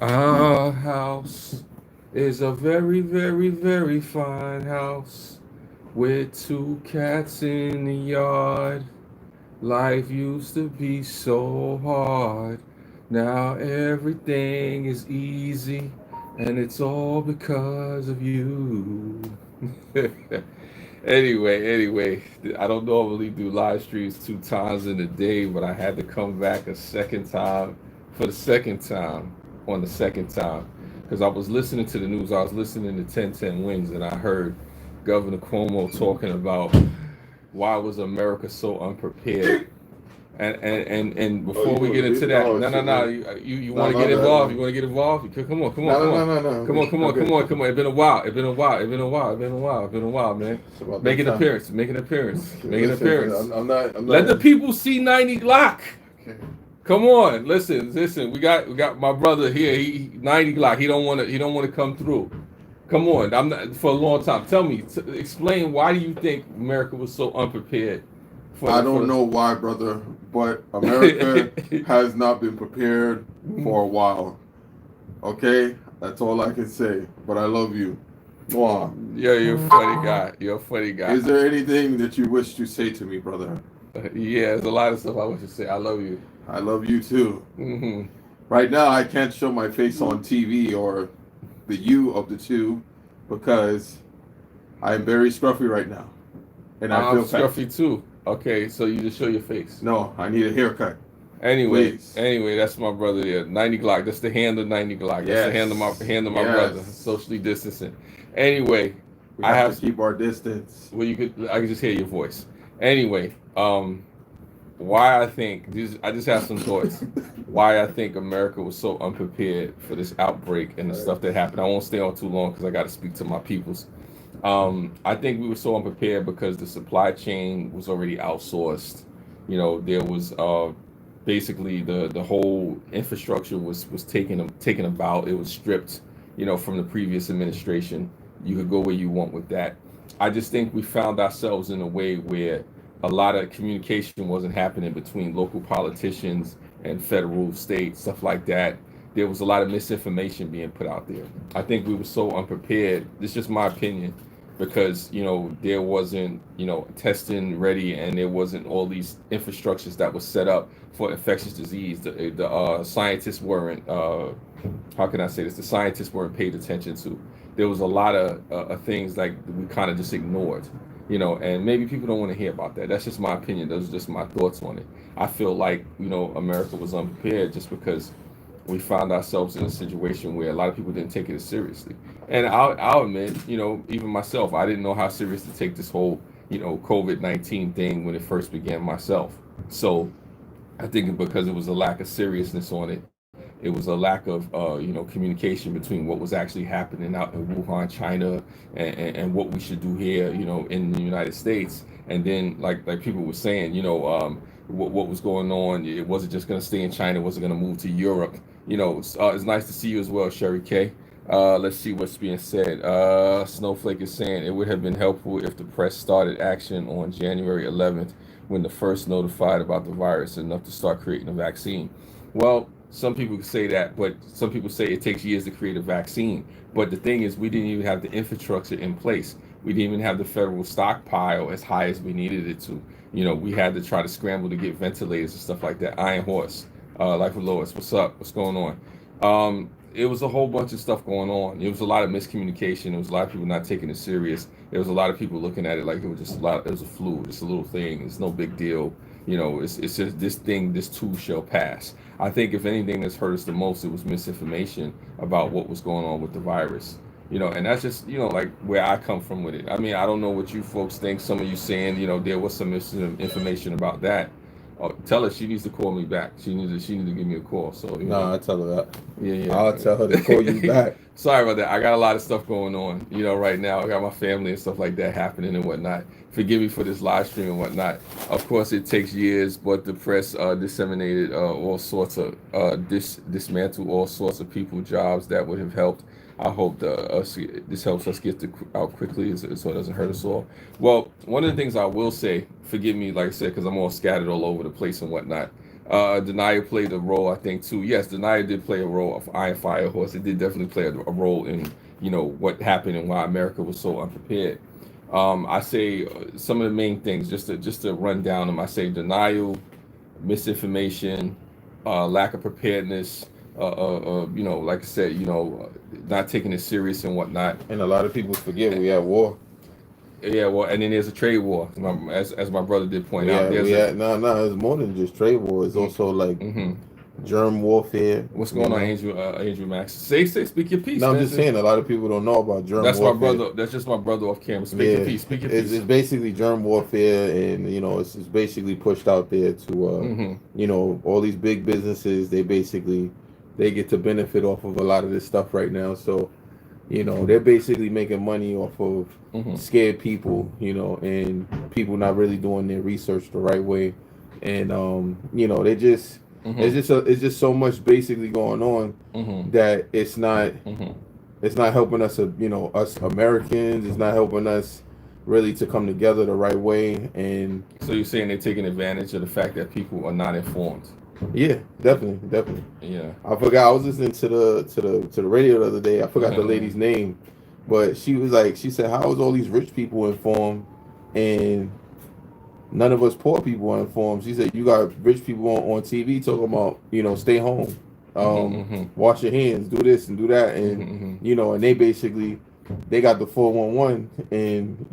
Our house is a very, very, very fine house with two cats in the yard. Life used to be so hard. Now everything is easy, and it's all because of you. Anyway, I don't normally do live streams 2 times in a day, but I had to come back a second time for the second time on the second time because I was listening to the news. I was listening to 1010 Wins, and I heard Governor Cuomo talking about why was America so unprepared. And Oh, before you we get want into to? that, Oh no, no, shit, no, man. you No, want to my get bad, involved? You man. want to get involved? Come on, come on, No, come no, on, no, no, no. I'm come on, good. come I'm on, come good. on, come on. It's been a while. It's been a while. It's been a while. It's been a while. It's been a while, man. It's about Make that an time. appearance. Make an appearance. Make an Listen, man. appearance. I'm not. I'm Let the not. people see 90 Glock. Okay. Come on, listen. We got my brother here. He 90 Glock. He don't want to come through. Come on. I'm not for a long time. Tell me. Explain why do you think America was so unprepared for I the for don't know why, brother, but America the. has not been prepared for a while. Okay, that's all I can say. But I love you. Mwah. Yeah, you're a funny guy. You're a funny guy. Is there anything that you wish to say to me, brother? Yeah, there's a lot of stuff I wish to say. I love you. I love you too. Hmm. Right now, I can't show my face on TV or the you of the two because I am very scruffy right now, and I I'm feel fat. scruffy too. Okay, so you just show your face. No, I need a haircut, Anyway, please. anyway, that's my brother there. 90 Glock. That's the hand of 90 Glock. That's the Yes, hand of my brother. yes. Socially distancing. Anyway, We I have to have keep our distance. well, I can just hear your voice. Anyway, why I think I just have some thoughts. Why I think America was so unprepared for this outbreak and the Right. stuff that happened. I won't stay on too long because I got to speak to my peoples. I think we were so unprepared because the supply chain was already outsourced. There was basically the whole infrastructure was taken about. It was stripped, from the previous administration. You could go where you want with that. I just think we found ourselves in a way where a lot of communication wasn't happening between local politicians and federal, state, stuff like that. There was a lot of misinformation being put out there. I think we were so unprepared. This is just my opinion because there wasn't testing ready and there wasn't all these infrastructures that was set up for infectious disease. The scientists weren't how can I say this? The scientists weren't paid attention to. There was a lot of things like we kind of just ignored, and maybe people don't want to hear about that. That's just my opinion. Those are just my thoughts on it. I feel like America was unprepared just because we found ourselves in a situation where a lot of people didn't take it as seriously. And I'll admit, even myself, I didn't know how serious to take this whole, COVID-19 thing when it first began myself. So I think because it was a lack of seriousness on it, it was a lack of, communication between what was actually happening out in Wuhan, China, and what we should do here, in the United States. And then, like people were saying, what was going on. It wasn't just going to stay in China. It wasn't going to move to Europe. It's nice to see you as well, Sherry K. Let's see what's being said. Snowflake is saying it would have been helpful if the press started action on January 11th when the first notified about the virus enough to start creating a vaccine. Well, some people say that, but some people say it takes years to create a vaccine. But the thing is, we didn't even have the infrastructure in place. We didn't even have the federal stockpile as high as we needed it to. We had to try to scramble to get ventilators and stuff like that. Iron Horse, Life with Lois, what's up? What's going on? It was a whole bunch of stuff going on. It was a lot of miscommunication. There was a lot of people not taking it serious. There was a lot of people looking at it like it was just a lot. It was a flu, just a little thing. It's no big deal. It's just this thing. This too shall pass. I think if anything that's hurt us the most, it was misinformation about what was going on with the virus. And that's just like where I come from with it. I mean, I don't know what you folks think. Some of you saying there was some misinformation about that. Tell her she needs to call me back. She needs to give me a call. So Nah, I tell her that. yeah, I'll tell her to call you yeah. back. Sorry about that. I got a lot of stuff going on, right now. I got my family and stuff like that happening and whatnot. Forgive me for this live stream and whatnot. Of course, it takes years, but the press disseminated all sorts of dismantled all sorts of people jobs that would have helped. I hope this helps us get out quickly so it doesn't hurt us all. Well, one of the things I will say, forgive me, like I said, because I'm all scattered all over the place and whatnot. Denial played a role, I think, too. Yes, Denial did play a role of Iron Fire Horse. It did definitely play a role in, what happened and why America was so unprepared. I say some of the main things, just to run down them. I say denial, misinformation, lack of preparedness. Like I said, not taking it serious and whatnot. And a lot of people forget we at war. Yeah, well, and then there's a trade war, as my brother did point out. No, it's more than just trade war. It's also like germ warfare. What's going on, Angel Max? Speak your piece. No, I'm man. just saying a lot of people don't know about germ warfare. My brother. That's just my brother off camera. Speak your piece. Speak your piece. It's basically germ warfare, and it's basically pushed out there to all these big businesses. They get to benefit off of a lot of this stuff right now. So they're basically making money off of scared people, and people not really doing their research the right way, and they just it's just so much basically going on that it's not helping us, us Americans. It's not helping us really to come together the right way. And so you're saying they're taking advantage of the fact that people are not informed. Yeah, definitely. Yeah, I forgot. I was listening to the radio the other day. I forgot the lady's name, but she said, "How is all these rich people informed, and none of us poor people are informed?" She said, "You got rich people on TV talking about stay home, wash your hands, do this and do that, and and they got the 411, and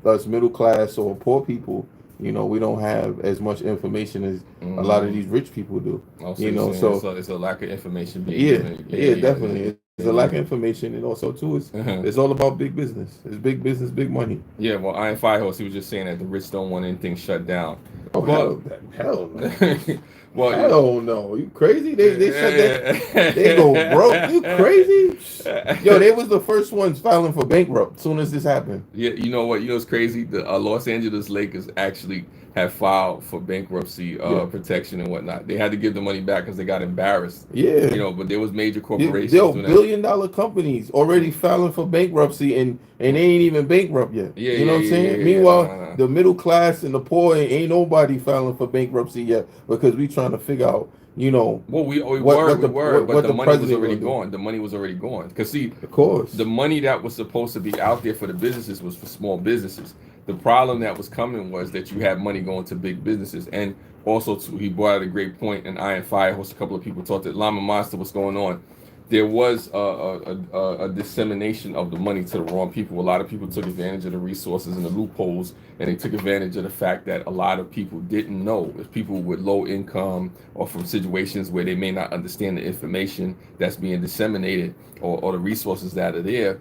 us middle class or poor people." We don't have as much information as a lot of these rich people do. So it's a lack of information. Definitely. It's a lack of information, and also too, it's all about big business. It's big business, big money. Yeah, well, Iron Firehorse, he was just saying that the rich don't want anything shut down. Oh, hell no. Well, hell no. You crazy? They said that they go broke. You crazy? Yo, they was the first ones filing for bankrupt as soon as this happened. Yeah, you know what? It's crazy. The Los Angeles Lakers actually have filed for bankruptcy protection and whatnot. They had to give the money back because they got embarrassed. Yeah. But there was major corporations. There were billion-dollar companies already filing for bankruptcy, and they ain't even bankrupt yet. Yeah, you know what I'm saying? Meanwhile, the middle class and the poor ain't nobody filing for bankruptcy yet because we trying to figure out, well, we were, but the money was already gone. The money was already gone. Because see, of course, the money that was supposed to be out there for the businesses was for small businesses. The problem that was coming was that you had money going to big businesses, and also he brought out a great point. And Iron Firehorse, a couple of people talked that Llama Monster, what's going on? There was a dissemination of the money to the wrong people. A lot of people took advantage of the resources and the loopholes, and they took advantage of the fact that a lot of people didn't know. If people with low income or from situations where they may not understand the information that's being disseminated or the resources that are there,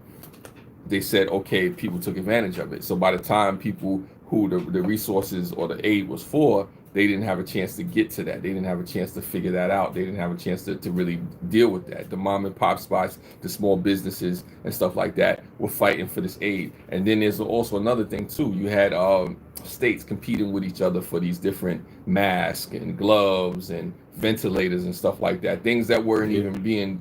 they said, okay, people took advantage of it. So by the time people who the resources or the aid was for, they didn't have a chance to get to that. They didn't have a chance to figure that out. They didn't have a chance to really deal with that. The mom and pop spots, the small businesses and stuff like that were fighting for this aid. And then there's also another thing too. You had states competing with each other for these different masks and gloves and ventilators and stuff like that. Things that weren't even being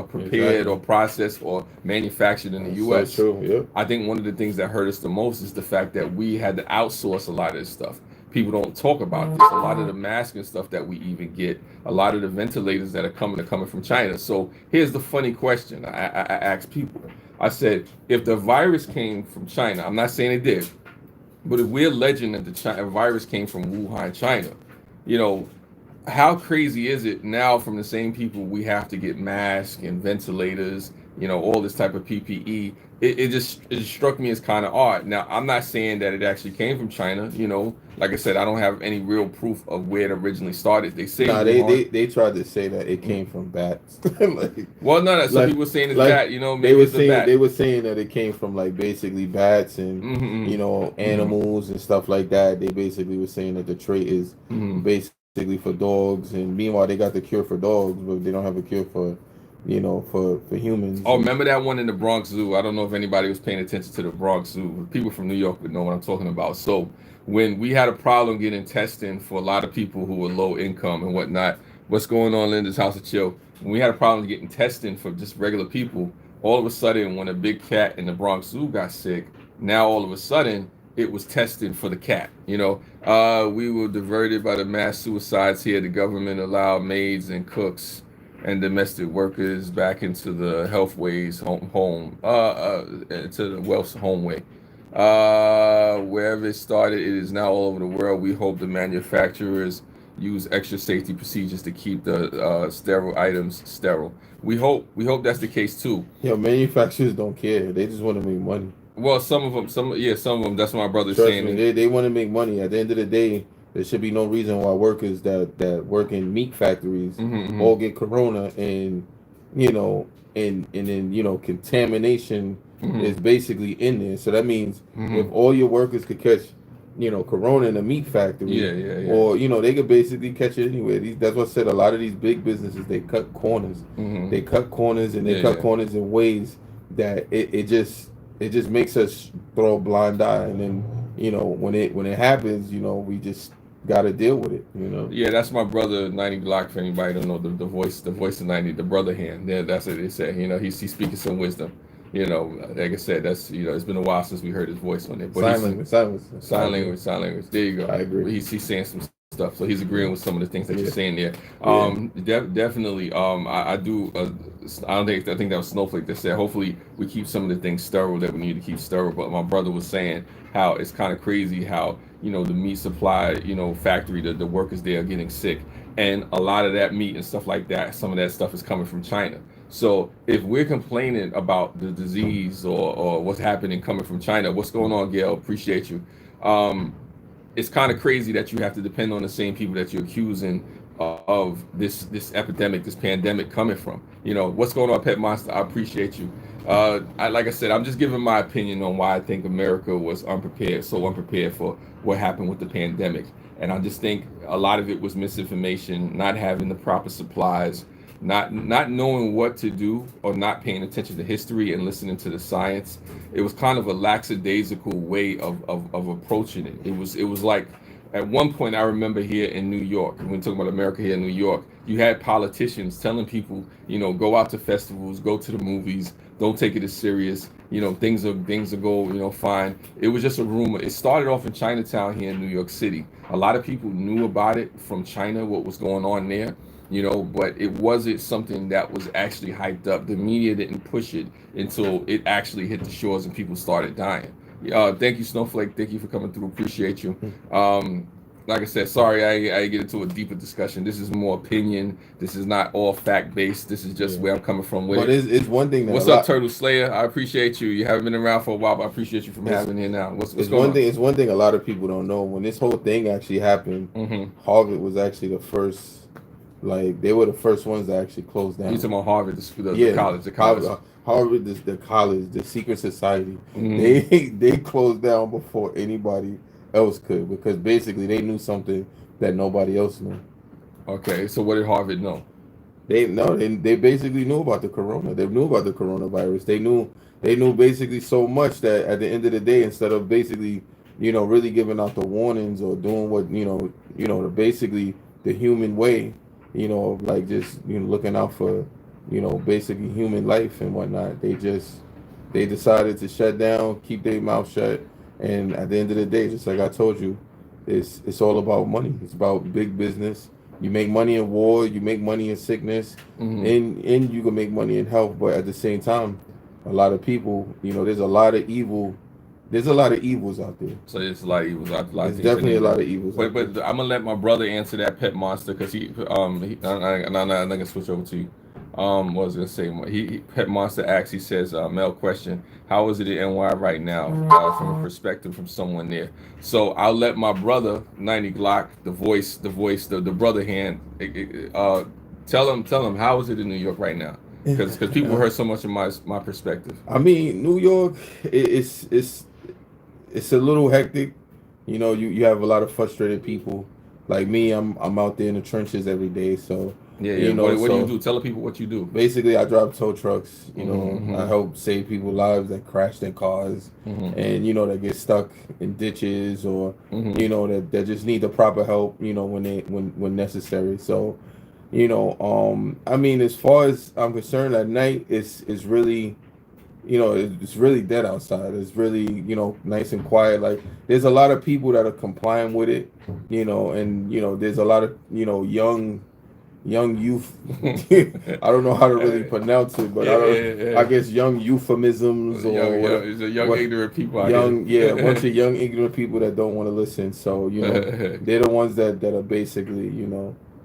prepared or processed or manufactured in the U.S. So true, yeah. I think one of the things that hurt us the most is the fact that we had to outsource a lot of this stuff. People don't talk about this. A lot of the masks and stuff that we even get, a lot of the ventilators that are coming from China. So here's the funny question I asked people. I said, if the virus came from China, I'm not saying it did, but if we're alleging that the virus came from Wuhan, China, how crazy is it now from the same people we have to get masks and ventilators, all this type of PPE? It just struck me as kind of odd. Now, I'm not saying that it actually came from China. Like I said, I don't have any real proof of where it originally started. They say they tried to say that it came from bats. Some people were saying it's bat. They were saying that it came from basically bats and animals and stuff like that. They basically were saying that the trait is basically for dogs, and meanwhile they got the cure for dogs, but they don't have a cure for for humans. Oh, remember that one in the Bronx Zoo? I don't know if anybody was paying attention to the Bronx Zoo. People from New York would know what I'm talking about. So when we had a problem getting testing for a lot of people who were low income and whatnot, what's going on, Linda's House of Chill? When we had a problem getting testing for just regular people, all of a sudden when a big cat in the Bronx Zoo got sick, now all of a sudden it was tested for the cat. We were diverted by the mass suicides here. The government allowed maids and cooks and domestic workers back into the health ways to the wealth's home way. Wherever it started, it is now all over the world. We hope the manufacturers use extra safety procedures to keep the sterile items sterile. We hope that's the case too. Yeah, manufacturers don't care. They just want to make money. Well, some of them, some of them. That's what my brother's Trust saying. me, they want to make money. At the end of the day, there should be no reason why workers that work in meat factories all get corona, and and then contamination is basically in there. So that means if all your workers could catch corona in a meat factory, Yeah. or they could basically catch it anywhere. That's what I said. A lot of these big businesses, they cut corners. They cut corners, and they cut corners in ways that it just makes us throw a blind eye. And then when it happens, we just got to deal with it. Yeah, that's my brother 90 Glock. For anybody don't know the voice of 90, the brother hand. Yeah, that's what they say. He's speaking some wisdom. Like I said, that's it's been a while since we heard his voice on it. But sign language. There you go. I agree. He's saying some stuff, so he's agreeing with some of the things that you're saying there. Definitely. I do. I think that was Snowflake that said, hopefully we keep some of the things sterile that we need to keep sterile. But my brother was saying how it's kind of crazy how the meat supply factory, the workers there are getting sick, and a lot of that meat and stuff like that, some of that stuff is coming from China. So if we're complaining about the disease or what's happening coming from China, what's going on, Gail? Appreciate you. It's kind of crazy that you have to depend on the same people that you're accusing of this epidemic, this pandemic coming from. What's going on, Pet Monster? I appreciate you. Like I said, I'm just giving my opinion on why I think America was so unprepared for what happened with the pandemic. And I just think a lot of it was misinformation, not having the proper supplies, not knowing what to do, or not paying attention to history and listening to the science. It was kind of a lackadaisical way of approaching it. It was like, at one point, I remember here in New York, when we're talking about America here in New York, you had politicians telling people, go out to festivals, go to the movies, don't take it as serious. Things are go, fine. It was just a rumor. It started off in Chinatown here in New York City. A lot of people knew about it from China, what was going on there. But it wasn't something that was actually hyped up. The media didn't push it until it actually hit the shores and people started dying. Thank you, Snowflake. Thank you for coming through. Appreciate you. Like I said, sorry I get into a deeper discussion. This is more opinion. This is not all fact based. This is just where I'm coming from with it. But it's one thing that what's up, Turtle Slayer? I appreciate you. You haven't been around for a while, but I appreciate you from having here now. What's going on? It's one thing a lot of people don't know. When this whole thing actually happened, Harvard was actually the first. Like, they were the first ones that actually closed down. You're talking about Harvard, the college. Harvard, the college, the secret society. They closed down before anybody else could, because basically they knew something that nobody else knew. Okay, so what did Harvard know? They basically knew about the corona. They knew about the coronavirus. They knew basically so much that at the end of the day, instead of basically really giving out the warnings or doing what basically the human way, like just looking out for basically human life and whatnot, they decided to shut down, keep their mouth shut. And at the end of the day, just like I told you, it's all about money. It's about big business. You make money in war, you make money in sickness, and you can make money in health. But at the same time, a lot of people, there's a lot of evil. There's a lot of evils out there. So there's a lot of evils out there. There's definitely a lot of evils. But I'm gonna let my brother answer that, Pet Monster, because I'm gonna switch over to you. What was I gonna say? Pet Monster asks. He says, "Mel, question: how is it in NY right now, from a perspective from someone there?" So I'll let my brother 90 Glock, the brother hand. Tell him how is it in New York right now? Because people heard so much of my perspective. I mean, New York, it's a little hectic. You have a lot of frustrated people. Like me, I'm out there in the trenches every day. So yeah. What do you do? Tell the people what you do. Basically, I drive tow trucks. I help save people's lives that crash their cars, and that get stuck in ditches, or that just need the proper help. When necessary. So, I mean, as far as I'm concerned, at night it's really it's really dead outside. It's really, nice and quiet. Like there's a lot of people that are complying with it, and there's a lot of young youth. I don't know how to really pronounce it, but I guess young euphemisms or There's a young ignorant people out young here. yeah, a bunch of young ignorant people that don't want to listen. So they're the ones that are basically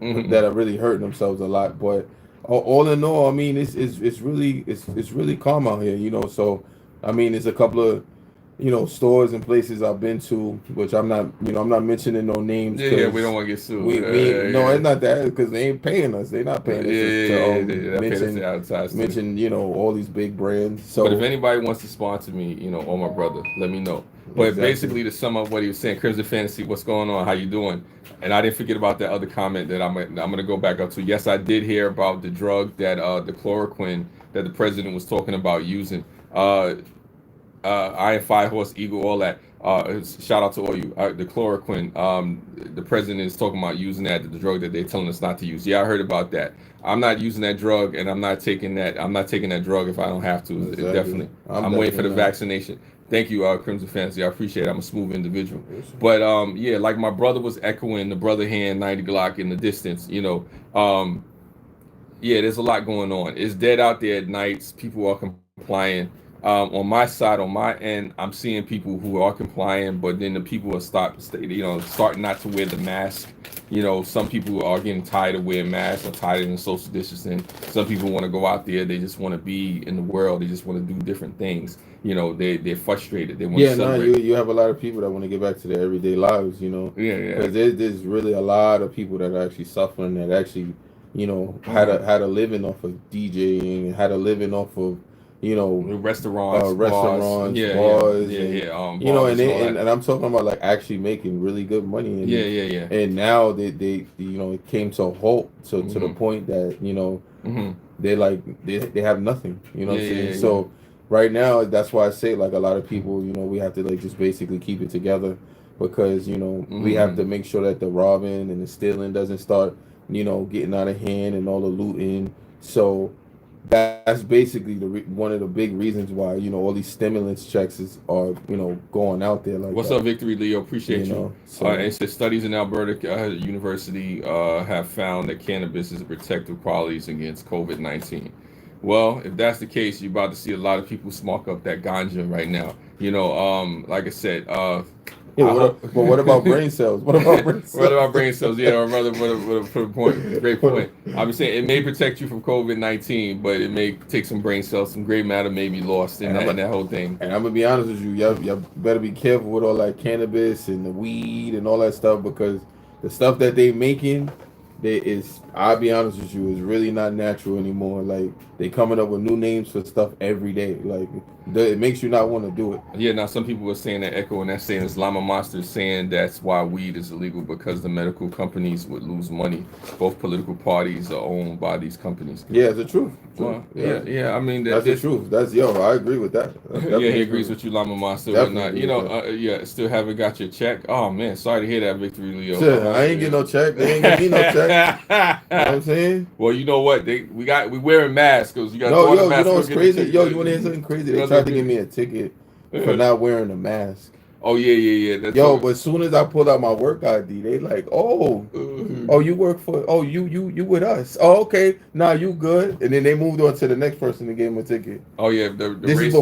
that are really hurting themselves a lot. But all in all, I mean, it's really calm out here. So I mean, there's a couple of stores and places I've been to, which I'm not mentioning no names. Yeah, we don't want to get sued. No, it's not that, because they ain't paying us. They're not paying us to mention all these big brands. So, but if anybody wants to sponsor me, or my brother, let me know. But basically, to sum up what he was saying, Crimson Fantasy, what's going on? How you doing? And I didn't forget about that other comment that I'm gonna go back up to. Yes, I did hear about the drug that the chloroquine that the president was talking about using. Iron Fire Horse Eagle, all that. Shout out to all you. The chloroquine. The president is talking about using that, the drug that they're telling us not to use. Yeah, I heard about that. I'm not using that drug, and I'm not taking that. I'm not taking that drug if I don't have to. Exactly. Definitely. I'm waiting for the vaccination. Thank you, Crimson Fantasy. I appreciate it. I'm a smooth individual. But yeah, like my brother was echoing the brother hand 90 Glock in the distance. Yeah, there's a lot going on. It's dead out there at nights. People are complying. On my side, on my end, I'm seeing people who are complying, but then the people are starting not to wear the mask. Some people are getting tired of wearing masks or tired of social distancing. Some people want to go out there. They just want to be in the world. They just want to do different things. They're frustrated. They want to celebrate. You have a lot of people that want to get back to their everyday lives. Yeah. Because there's really a lot of people that are actually suffering, that actually, had a living off of DJing, had a living off of restaurants, bars, and I'm talking about like actually making really good money. And, yeah. And now they it came to a halt to the point that they like they have nothing. What I'm saying? So right now, that's why I say, like, a lot of people, we have to like just basically keep it together, because we have to make sure that the robbing and the stealing doesn't start getting out of hand, and all the looting. So that's basically one of the big reasons why all these stimulus checks are going out there like What's that. up, Victory Leo? Appreciate you. So, it says studies in Alberta University have found that cannabis is a protective qualities against COVID-19. Well, if that's the case, you're about to see a lot of people smoke up that ganja right now. Like I said, what about brain cells? What about brain cells? What about brain cells? Yeah, our brother put a point. Great point. I'm saying it may protect you from COVID-19, but it may take some brain cells, some gray matter may be lost in that whole thing. And I'm gonna be honest with you, y'all better be careful with all that cannabis and the weed and all that stuff, because the stuff that they making, I'll be honest with you, is really not natural anymore. Like, they coming up with new names for stuff every day. Like, it makes you not want to do it. Yeah, now some people were saying that, echoing that, saying this Llama Monster is saying that's why weed is illegal, because the medical companies would lose money. Both political parties are owned by these companies. Yeah, it's the truth. Well, yeah. I mean, that's the truth. I agree with that. Yeah, he agrees with you, Llama Monster. Whatnot. Still haven't got your check. Oh man, sorry to hear that, Victory Leo. Shit, I ain't get no check. They ain't give me no check. You know what I'm saying? Well, you know what? We wearing masks, because you got. You know what's crazy? You want to hear something crazy? They tried to give me a ticket for not wearing a mask. Oh yeah. But as soon as I pulled out my work ID, they like, you work for? You with us? Oh, okay. Nah, you good? And then they moved on to the next person and gave him a ticket. Oh yeah, this is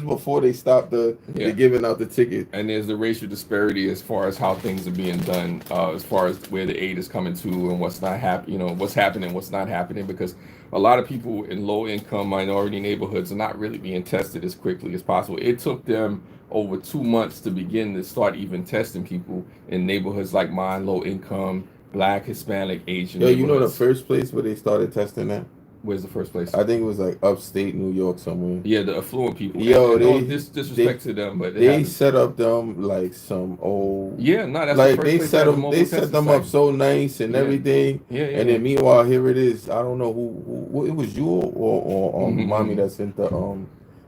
before they stopped the giving out the ticket. And there's the racial disparity as far as how things are being done, as far as where the aid is coming to and what's not happening. What's happening, what's not happening, because a lot of people in low-income minority neighborhoods are not really being tested as quickly as possible. It took them over 2 months to begin to start even testing people in neighborhoods like mine, low-income, Black, Hispanic, Asian. You know the first place where they started testing that? Where's the first place? I think it was like upstate New York somewhere. Yeah, the affluent people. Disrespect to them, but they set up them like some old. Yeah, no, that's like they set them. They set them up so nice and everything. Yeah. And then meanwhile, here it is. I don't know who it was, you or mommy that sent the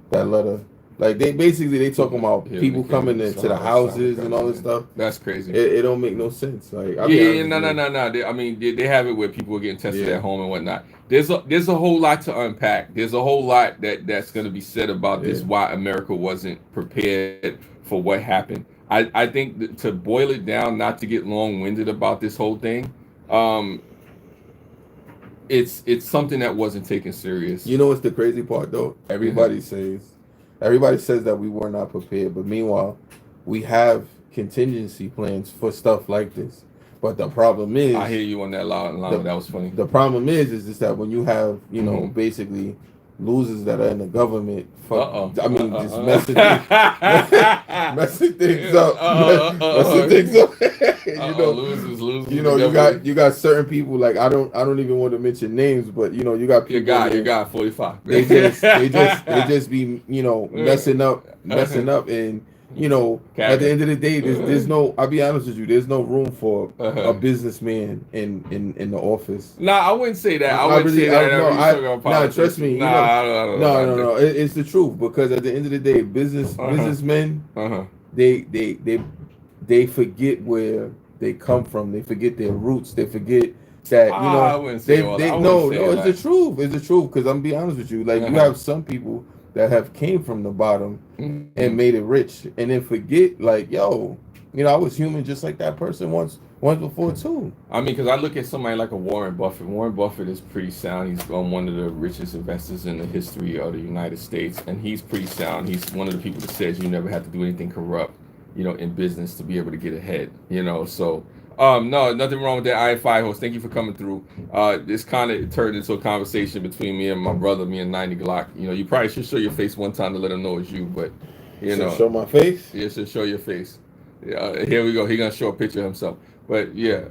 that letter. Like they talking about Yeah, people they coming can't into the somehow houses stop and all this it. stuff. That's crazy. It don't make no sense. Like I'll be Yeah, honest no, with no, you. no, no. I mean, they have it where people are getting tested Yeah, at home and whatnot. There's a whole lot to unpack. There's a whole lot that's going to be said about this. yeah. Why America wasn't prepared for what happened. I think that to boil it down, not to get long winded about this whole thing, um, it's something that wasn't taken serious. You know what's the crazy part though? Mhm. Everybody says that we were not prepared, but meanwhile, we have contingency plans for stuff like this. But the problem I is hear you on that line. the That was funny. the problem is just that when you have Hmm. basically losers that are in the government, Uh-oh. I mean just messing things up, messing Uh-oh. things up. Losers You in the know government. you got certain people like I don't even want to mention names, but you got people in Your there. guy, 45. They just be messing up and at the Capping. end of the day there's no, I'll be honest with you, there's no room for a Uh-huh. businessman in the office. Nah, I wouldn't say that. I I wouldn't say really I that don't know when you I talking about nah politics. trust me, Nah, I don't know no about no that. no it's the truth, because at the end of the day Uh-huh. businessmen, Uh-huh. they they they they forget where they come from. They forget their roots. They forget that I wouldn't say all that. I wouldn't say no, it's the that. truth. It's the truth, because I'm be honest with you. Like you Uh-huh. have some people that have came from the bottom and Mhm. made it rich, and then forget like I was human just like that person once before too. I mean, because I look at somebody like a Warren Buffett. Warren Buffett is pretty sound. He's one of the richest investors in the history of the United States, and he's pretty sound. He's one of the people that says you never have to do anything corrupt, in business to be able to get ahead. So no, nothing wrong with that. IFI host, thank you for coming through. This kind of turned into a conversation between me and my brother, me and 90 Glock. You probably should show your face one time to let him know it's you, but So show my face. you should show your face. Here we go. He gonna show a picture of himself. But yeah,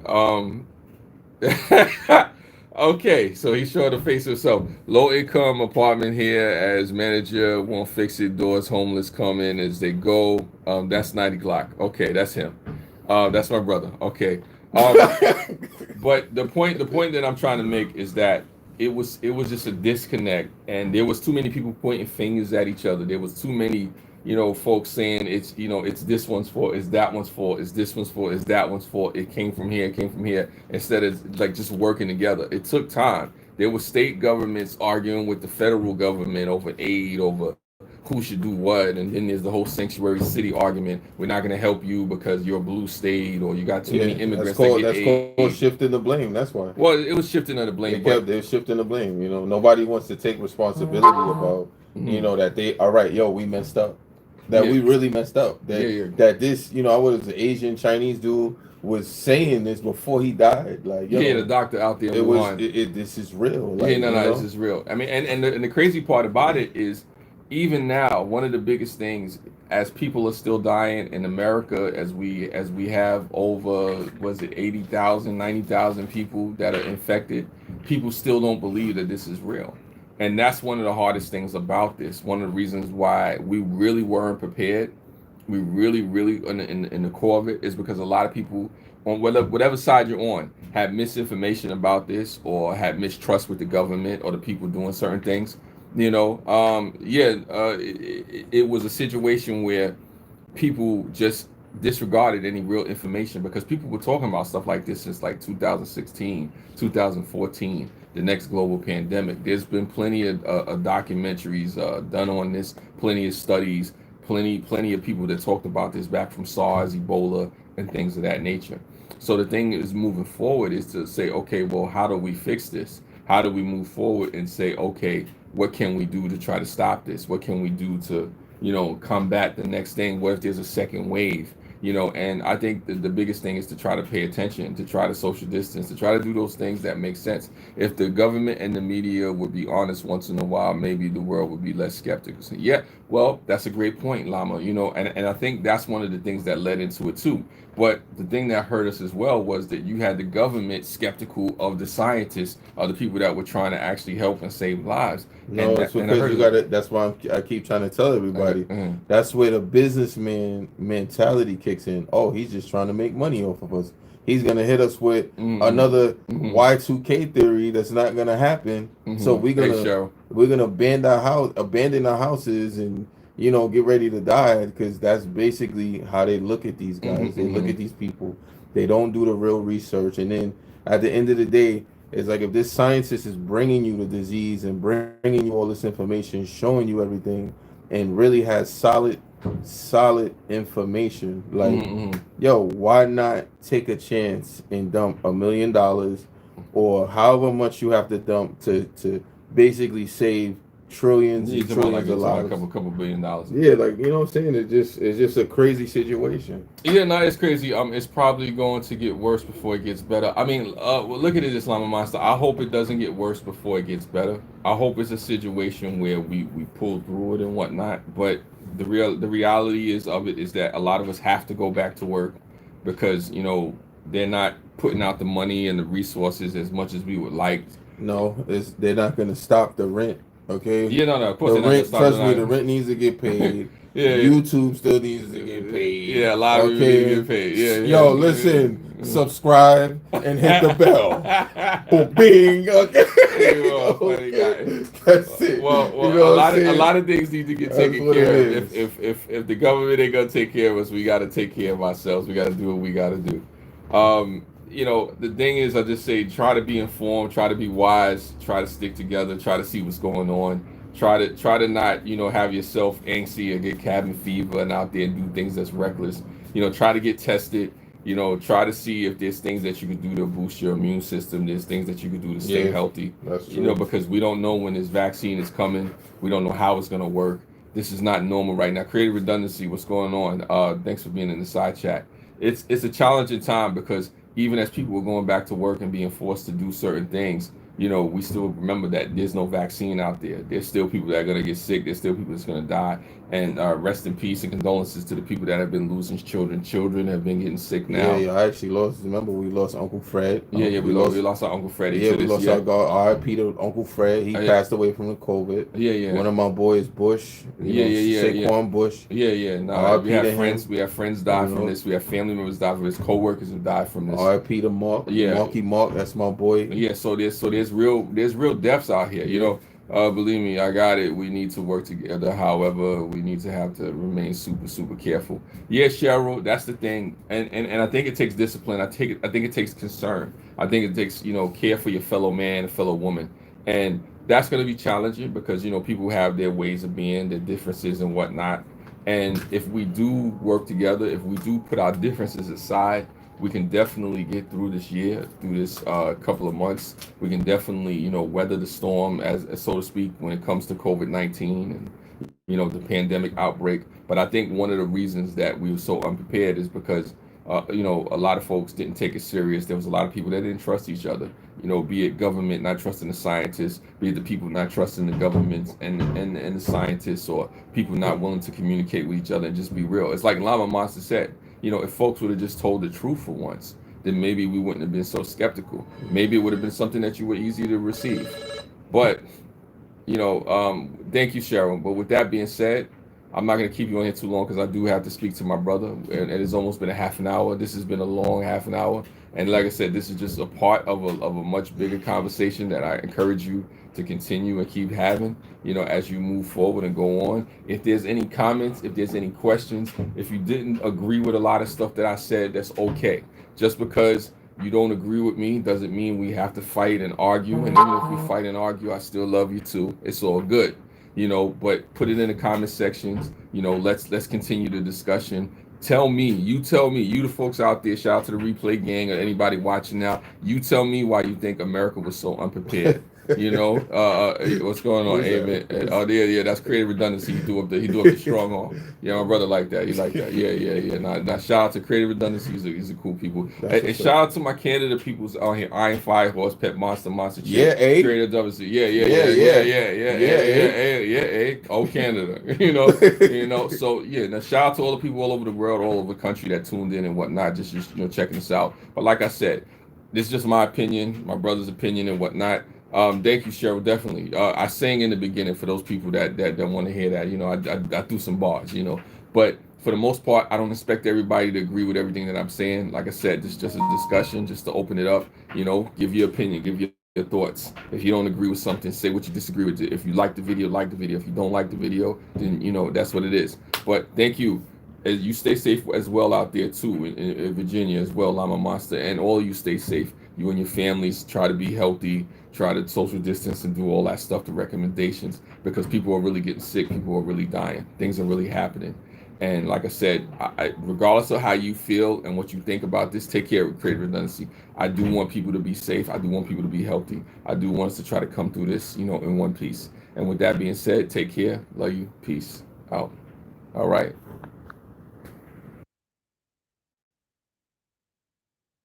okay, so he showed the face of himself. Low income apartment here as manager, won't fix it. Doors homeless come in as they go. That's 90 Glock. Okay, that's him. That's my brother. Okay. But the point that I'm trying to make is that it was just a disconnect, and there was too many people pointing fingers at each other. There was too many folks saying it's this one's fault, it's that one's fault, it's this one's fault, it's that one's fault. It came from here, it came from here, instead of like just working together. It took time. There were state governments arguing with the federal government over aid, over who should do what, and then there's the whole sanctuary city argument. We're not going to help you because you're a blue state or you got too many immigrants that get aid. Called shifting the blame. That's why. Well, it was shifting of the blame, but They're shifting the blame. Nobody wants to take responsibility about mhm. that they all right. Yo, we messed up. That Yeah, we really messed up. yeah, yeah. That this I was an Asian Chinese dude was saying this before he died. Like Yeah, the doctor out there in it was Wuhan. this is real. Yeah, Like no, this is real. I mean, and the crazy part about it is, even now, one of the biggest things, as people are still dying in America, as we have over, was it 80,000, 90,000 people that are infected, people still don't believe that this is real. And that's one of the hardest things about this. One of the reasons why we really weren't prepared, we really in the core of it, is because a lot of people on whatever side you're on had misinformation about this, or had mistrust with the government or the people doing certain things. It was a situation where people just disregarded any real information, because people were talking about stuff like this since like 2016, 2014, the next global pandemic. There's been plenty of documentaries done on this, plenty of studies, plenty of people that talked about this back from SARS, Ebola, and things of that nature. So the thing is, moving forward, is to say, okay, well, how do we fix this? How do we move forward and say, okay, what can we do to try to stop this? What can we do to combat the next thing? What if there's a second wave? And I think the biggest thing is to try to pay attention, to try to social distance, to try to do those things that make sense. If the government and the media would be honest once in a while, maybe the world would be less skeptical. So, yeah, well, that's a great point, Lama. And I think that's one of the things that led into it too. But the thing that hurt us as well was that you had the government skeptical of the scientists, of the people that were trying to actually help and save lives. No, it's because you got to. That's why I keep trying to tell everybody. That's where the businessman mentality kicks in. Oh, he's just trying to make money off of us. He's gonna hit us with another Y2K theory that's not gonna happen. So we're gonna abandon our houses, and get ready to die, because that's basically how they look at these guys. They look Mm-hmm. at these people. They don't do the real research, and then at the end of the day, it's like if this scientist is bringing you the disease and bringing you all this information, showing you everything, and really has solid information, like, Mm-hmm. yo, why not take a chance and dump $1 million or however much you have to dump to basically save trillions You and talking about like trillions of it's about a lives? couple $1 billion. Yeah, like, you know what I'm saying? It's just a crazy situation. Yeah, no, it's crazy. It's probably going to get worse before it gets better. I mean, well, look at it, Islama Monster. I hope it doesn't get worse before it gets better. I hope it's a situation where we pull through it and whatnot. But the reality is of it is that a lot of us have to go back to work because they're not putting out the money and the resources as much as we would like. No, they're not gonna stop the rent. Okay, Yeah, no, of course the they're not gonna rent. stop. Trust me, They're the not. rent needs to get paid. Yeah, YouTube still needs to get paid. yeah, a lot of people need to Okay, get paid. Yeah, yeah. yo, listen, subscribe and hit the bell. Oh, bing. Okay, You are a funny guy. that's it. Well, You know what I'm a saying? lot of things need to get That's taken what care it of. is. If the government ain't gonna take care of us, we got to take care of ourselves. We got to do what we got to do. The thing is, I just say try to be informed, try to be wise, try to stick together, try to see what's going on. Try to not have yourself angsty or get cabin fever and out there and do things that's reckless. Try to get tested. Try to see if there's things that you could do to boost your immune system. There's things that you could do to stay Yeah, healthy. that's true. Because we don't know when this vaccine is coming. We don't know how it's going to work. This is not normal right now. Creative redundancy, what's going on? Thanks for being in the side chat. It's a challenging time because even as people are going back to work and being forced to do certain things, we still remember that there's no vaccine out there. There's still people that are going to get sick. There's still people that's going to die. And rest in peace and condolences to the people that have been losing children. Children have been getting sick now. Yeah, I actually lost. Remember, we lost Uncle Fred. Yeah, we lost our Uncle Freddie. Yeah, To we this, lost yeah. our God. R.I.P. to Uncle Fred. He Yeah. passed away from the COVID. Yeah. One of my boys, Bush. Yeah. Saquon Bush. Yeah. No, R.I.P. we have to friends. him. We have friends die You from know. this. We have family members die from this. Co-workers have died from this. R.I.P. to Mark. Yeah. Marky Mark. That's my boy. Yeah, so there's real deaths out here. Believe me, I got it. We need to work together. However, we need to have to remain super careful. Yeah, Cheryl, that's the thing, and I think it takes discipline. I think it takes concern. I think it takes care for your fellow man, and fellow woman, and that's going to be challenging because people have their ways of being, their differences and whatnot. And if we do work together, if we do put our differences aside, we can definitely get through this year, through this couple of months. We can definitely, weather the storm, as so to speak, when it comes to COVID-19 and the pandemic outbreak. But I think one of the reasons that we were so unprepared is because a lot of folks didn't take it serious. There was a lot of people that didn't trust each other. Be it government not trusting the scientists, be it the people not trusting the government and the scientists, or people not willing to communicate with each other and just be real. It's like Lama Monster said. If folks would have just told the truth for once, then maybe we wouldn't have been so skeptical. Maybe it would have been something that you were easy to receive. But thank you, Sharon. But with that being said, I'm not going to keep you on here too long because I do have to speak to my brother. And it has almost been a half an hour. This has been a long half an hour. And like I said, this is just a part of a much bigger conversation that I encourage you to continue and keep having, as you move forward and go on. If there's any comments, if there's any questions, if you didn't agree with a lot of stuff that I said, that's okay. Just because you don't agree with me doesn't mean we have to fight and argue. And even if we fight and argue, I still love you too. It's all good. But put it in the comment sections. Let's continue the discussion. You tell me, you the folks out there, shout out to the replay gang or anybody watching now, you tell me why you think America was so unprepared. What's going on, Amen? Oh, yeah, that's creative redundancy. He do up the strong arm. Yeah, my brother like that. He like that. Yeah. Now shout out to creative redundancy. He's a cool people. And shout out to my Canada peoples out here. Iron Fire Horse, Pet Monster, Monster Chick. Yeah, creative redundancy. Yeah. Oh, Canada. So yeah. Now shout out to all the people all over the world, all over the country that tuned in and whatnot. Just checking us out. But like I said, this is just my opinion, my brother's opinion and whatnot. Thank you, Cheryl. Definitely. I sang in the beginning for those people that want to hear that. I threw some bars, but for the most part, I don't expect everybody to agree with everything that I'm saying. Like I said, this is just a discussion, just to open it up. Give your opinion, give your your thoughts. If you don't agree with something, say what you disagree with. If you like the video, like the video. If you don't like the video, then that's what it is. But thank you. As you stay safe as well out there too in Virginia as well, Llama Monster, and all you stay safe. You and your families try to be healthy, try to social distance and do all that stuff, the recommendations, because people are really getting sick, people are really dying, things are really happening. And like I said, regardless of how you feel and what you think about this, take care of creative redundancy. I do want people to be safe. I do want people to be healthy. I do want us to try to come through this, in one piece. And with that being said, take care. Love you. Peace out. All right.